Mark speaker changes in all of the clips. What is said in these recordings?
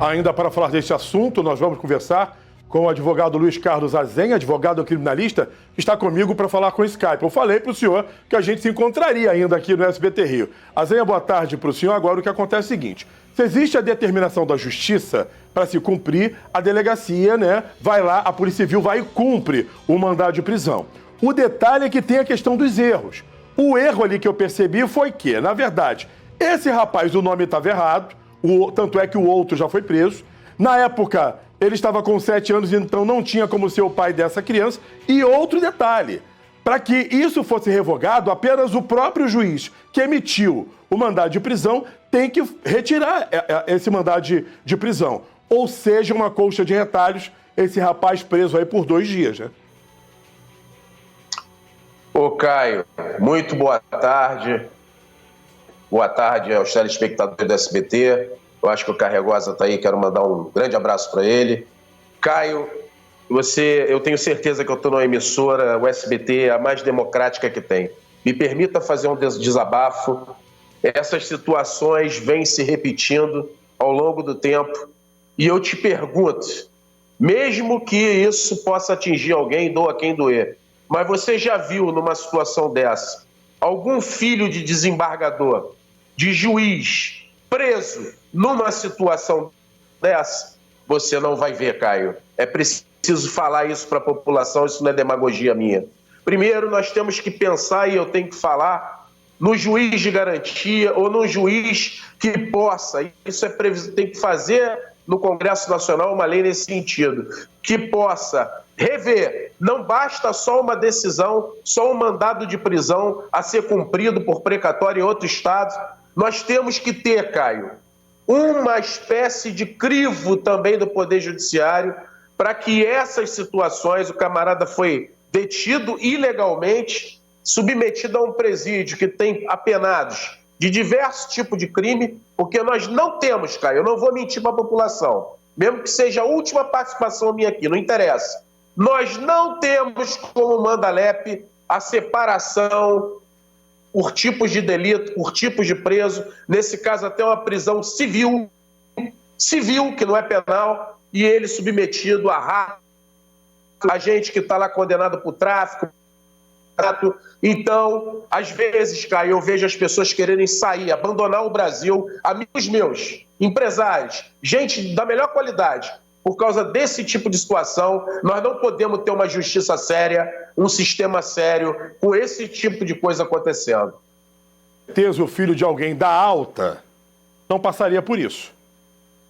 Speaker 1: Ainda para falar deste assunto, nós vamos conversar com o advogado Luiz Carlos Azen, advogado criminalista, que está comigo para falar com o Skype. Eu falei para o senhor que a gente se encontraria ainda aqui no SBT Rio. Azen, boa tarde para o senhor. Agora o que acontece é o seguinte: se existe a determinação da justiça para se cumprir, a delegacia, né, vai lá, a Polícia Civil vai e cumpre o mandado de prisão. O detalhe é que tem a questão dos erros. O erro ali que eu percebi foi que, na verdade, esse rapaz, o nome estava errado, tanto é que o outro já foi preso. Na época, ele estava com 7 anos, então não tinha como ser o pai dessa criança. E outro detalhe, para que isso fosse revogado, apenas o próprio juiz que emitiu o mandado de prisão tem que retirar esse mandado de prisão. Ou seja, uma colcha de retalhos, esse rapaz preso aí por 2 dias, né?
Speaker 2: Ô Caio, muito boa tarde. Boa tarde aos telespectadores do SBT. Eu acho que o Carregosa está aí, quero mandar um grande abraço para ele. Caio, eu tenho certeza que eu estou numa emissora, o SBT, a mais democrática que tem. Me permita fazer um desabafo. Essas situações vêm se repetindo ao longo do tempo. E eu te pergunto, mesmo que isso possa atingir alguém, doa quem doer, mas você já viu numa situação dessa algum filho de desembargador, de juiz, preso numa situação dessa? Você não vai ver, Caio. É preciso falar isso para a população, isso não é demagogia minha. Primeiro, nós temos que pensar, e eu tenho que falar, no juiz de garantia ou no juiz que possa, isso tem que fazer no Congresso Nacional uma lei nesse sentido, que possa rever. Não basta só uma decisão, só um mandado de prisão a ser cumprido por precatório em outro estado. Nós temos que ter, Caio, uma espécie de crivo também do Poder Judiciário para que essas situações, o camarada foi detido ilegalmente, submetido a um presídio que tem apenados de diversos tipos de crime, porque nós não temos, Caio, eu não vou mentir para a população, mesmo que seja a última participação minha aqui, não interessa. Nós não temos, como manda a LEP, a separação por tipos de delito, por tipos de preso, nesse caso até uma prisão civil, que não é penal, e ele submetido a gente que está lá condenado por tráfico. Então, às vezes, Caio, eu vejo as pessoas quererem sair, abandonar o Brasil, amigos meus, empresários, gente da melhor qualidade. Por causa desse tipo de situação, nós não podemos ter uma justiça séria, um sistema sério, com esse tipo de coisa acontecendo.
Speaker 1: O filho de alguém da alta não passaria por isso.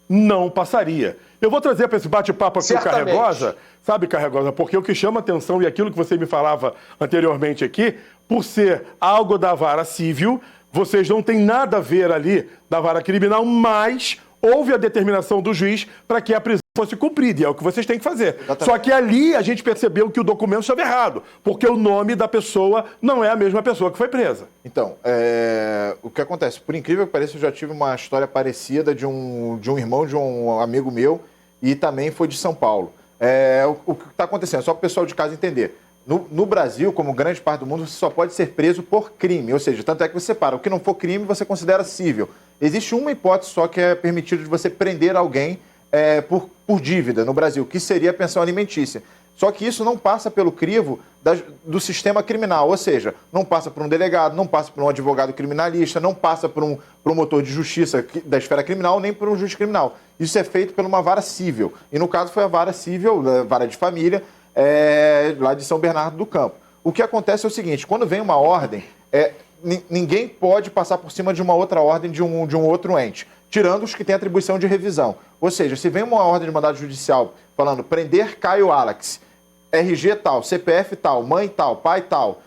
Speaker 1: Não passaria. Eu vou trazer para esse bate-papo aqui o Carregosa, sabe, Carregosa, porque o que chama atenção, e aquilo que você me falava anteriormente aqui, por ser algo da vara civil, vocês não têm nada a ver ali da vara criminal, mas houve a determinação do juiz para que a prisão fosse cumprida, e é o que vocês têm que fazer. Exatamente. Só que ali a gente percebeu que o documento estava errado, porque o nome da pessoa não é a mesma pessoa que foi presa.
Speaker 3: Então, o que acontece? Por incrível que pareça, eu já tive uma história parecida de um irmão de um amigo meu, e também foi de São Paulo. O que está acontecendo, só para o pessoal de casa entender. No Brasil, como grande parte do mundo, você só pode ser preso por crime, ou seja, tanto é que você separa. O que não for crime, você considera cível. Existe uma hipótese só que é permitido de você prender alguém por dívida no Brasil, que seria a pensão alimentícia. Só que isso não passa pelo crivo do sistema criminal, ou seja, não passa por um delegado, não passa por um advogado criminalista, não passa por um promotor de justiça da esfera criminal, nem por um juiz criminal. Isso é feito por uma vara civil. E no caso foi a vara civil, a vara de família, lá de São Bernardo do Campo. O que acontece é o seguinte: quando vem uma ordem, ninguém pode passar por cima de uma outra ordem de um outro ente, tirando os que têm atribuição de revisão. Ou seja, se vem uma ordem de mandado judicial falando prender Caio Alex, RG tal, CPF tal, mãe tal, pai tal,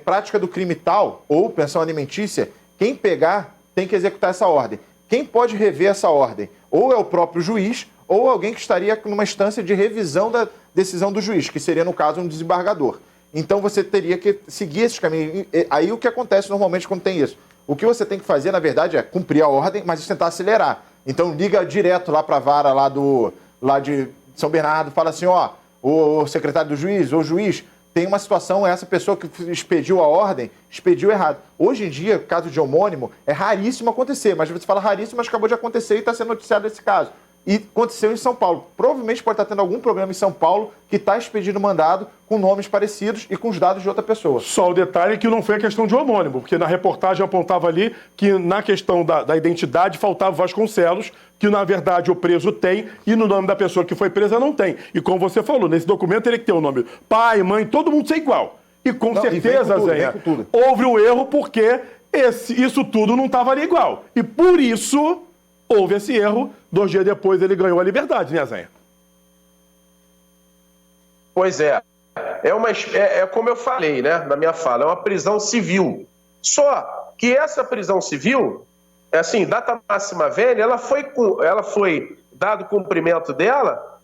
Speaker 3: prática do crime tal, ou pensão alimentícia, quem pegar tem que executar essa ordem. Quem pode rever essa ordem? Ou é o próprio juiz, ou alguém que estaria numa instância de revisão da decisão do juiz, que seria, no caso, um desembargador. Então você teria que seguir esses caminhos. Aí o que acontece normalmente quando tem isso? O que você tem que fazer, na verdade, é cumprir a ordem, mas tentar acelerar. Então liga direto lá para a vara lá de São Bernardo, fala assim, o secretário do juiz, ou juiz, tem uma situação, essa pessoa que expediu a ordem, expediu errado. Hoje em dia, caso de homônimo, é raríssimo acontecer, mas você fala raríssimo, mas acabou de acontecer e está sendo noticiado esse caso. e aconteceu em São Paulo. Provavelmente pode estar tendo algum problema em São Paulo que está expedindo mandado com nomes parecidos e com os dados de outra pessoa.
Speaker 1: Só o detalhe é que não foi a questão de homônimo, porque na reportagem apontava ali que na questão da identidade faltava Vasconcelos, que na verdade o preso tem, e no nome da pessoa que foi presa não tem. E como você falou, nesse documento teria que ter o nome pai, mãe, todo mundo ser igual. E com certeza, Zé, houve um erro porque isso tudo não estava ali igual. E por isso houve esse erro. 2 dias depois ele ganhou a liberdade, né, Zenha?
Speaker 2: Pois é. É como eu falei, né, na minha fala, é uma prisão civil. Só que essa prisão civil, assim, data máxima velha, ela foi dado cumprimento dela,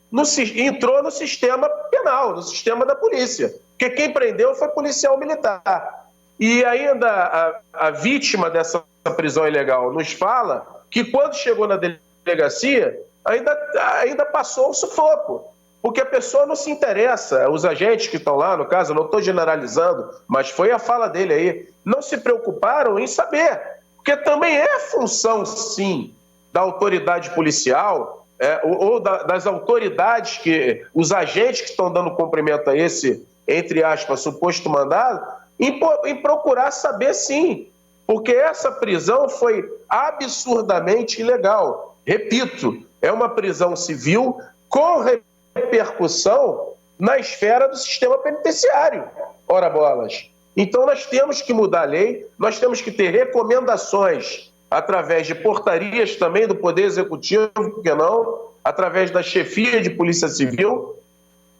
Speaker 2: entrou no sistema penal, no sistema da polícia. Porque quem prendeu foi policial militar. E ainda a vítima dessa prisão ilegal nos fala que quando chegou na delegacia, ainda passou o sufoco. Porque a pessoa não se interessa, os agentes que estão lá, no caso, eu não estou generalizando, mas foi a fala dele aí, não se preocuparam em saber. Porque também é função, sim, da autoridade policial, ou das autoridades, os agentes que estão dando cumprimento a esse, entre aspas, suposto mandado, em procurar saber, sim. Porque essa prisão foi absurdamente ilegal. Repito, é uma prisão civil com repercussão na esfera do sistema penitenciário. Ora bolas. Então nós temos que mudar a lei, nós temos que ter recomendações através de portarias também do Poder Executivo, por que não? Através da chefia de Polícia Civil,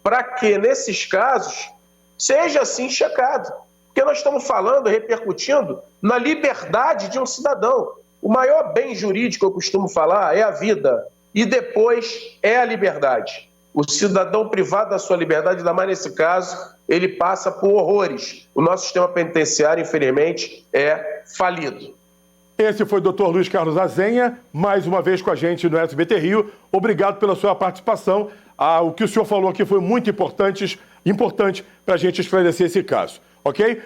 Speaker 2: para que nesses casos seja assim checado. Porque nós estamos falando, repercutindo na liberdade de um cidadão. O maior bem jurídico, eu costumo falar, é a vida. E depois é a liberdade. O cidadão privado da sua liberdade, ainda mais nesse caso, ele passa por horrores. O nosso sistema penitenciário, infelizmente, é falido.
Speaker 1: Esse foi o Dr. Luiz Carlos Azenha, mais uma vez com a gente no SBT Rio. Obrigado pela sua participação. O que o senhor falou aqui foi muito importante para a gente esclarecer esse caso. Ok?